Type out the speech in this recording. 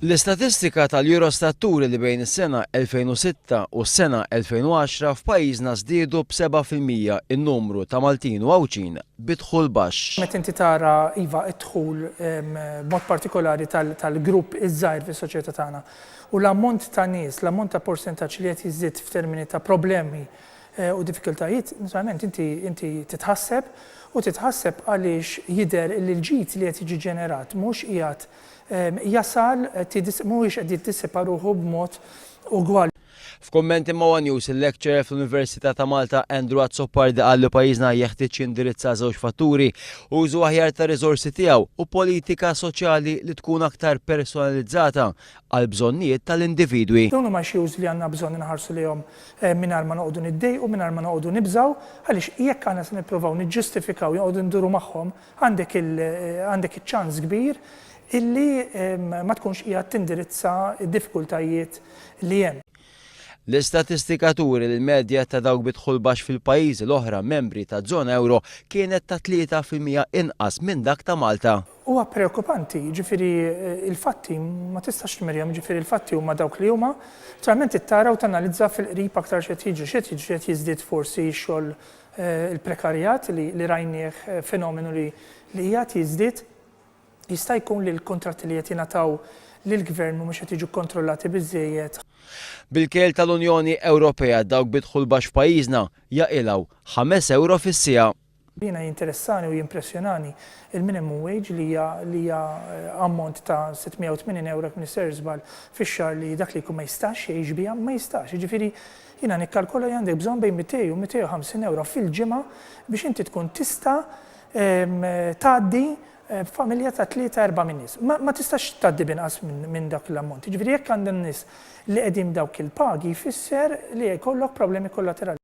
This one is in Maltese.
L-istatistika tal-Eurostat turi li bejn is-sena 2006 u s-sena 2010 f'pajjiżna żdiedu b'7% in-numru ta' Maltin u Għawċin bidħul baxx. Meta inti tara iva d-dħul b'mod partikolari tal-grupp iż-żgħir fis-soċjetà tagħna u l-ammont ta' nies, l-ammont ta' persentaġġ li qed jiżdied f'termini ta' problemi u diffikultajiet, naturalment inti titħasseb għaliex jidher li l-ġid li qed jiġi ġenerat mhux qiegħed jasal mhuwiex qed jiddisipa ruħu b'mod ugwali. F'kummenti ma' One News, il-lecturer fl-Università ta' Malta Andrew Azzopardi qal li pajjiżna jeħtieġ jindirizza żewġ fatturi: użu aħjar ta' riżorsi tiegħu u politika soċjali li tkun aktar personalizzata għal bżonnijiet tal-individwi. Dawn huma issues li għandna bżonn inħarsu lihom mingħajr ma noqogħdu niddejqu, mingħajr ma noqogħdu nibżgħu, għaliex jekk aħna se nippruvaw niġġustifikaw joqogħdu nduru magħhom għandek iċ-ċans kbir illi ma tkunx qiegħed tindirizza d-diffikultajiet li hemm. L-istatistika turi li l-medja ta' dawk bidħul baxx fil-pajjiżi l-oħra membri ta' żona euro kienet ta' 3% inqas minn dak ta' Malta. Huwa preokkupanti, ġifieri il-fatti ma tistax tmirjam, ġifieri il-fatti huma dawk li huma, naturalment ittara u tanalizza fil-qrib aktar x'qed jiġri, x'qed jiżdied forsi x-xogħol il-prekarjat li rajnieh fenomenu li qiegħed jiżdied. Jista' jkun li l-kontratti li qed jingħataw lill-gvern mhumiex qed jiġu kontrollati biżżejjed. Bil-kejl tal-Unjoni Ewropea dawk bidħul baxx pajjiżna jaqilgħu 5 euro fis-siegħa. Jiena jinteressani u jimpressjonani il-minimum wage li hija ammont ta' 680 euro kminister żball fix-xahar li dak li jkun ma jistax jgħix biha ma jistax. Jiġifieri jiena nikkalkola li għandek bżonn bejn 200 u 250 euro fil-ġimgħa biex inti tkun tista' tgħaddi familja ta' 3-4 nies. Ma tistax tgħaddi binqas minn dak l-ammont. Jiġifieri jekk għandek nies li qegħdin dawk il-pagi jfisser li jkollok problemi kollaterali.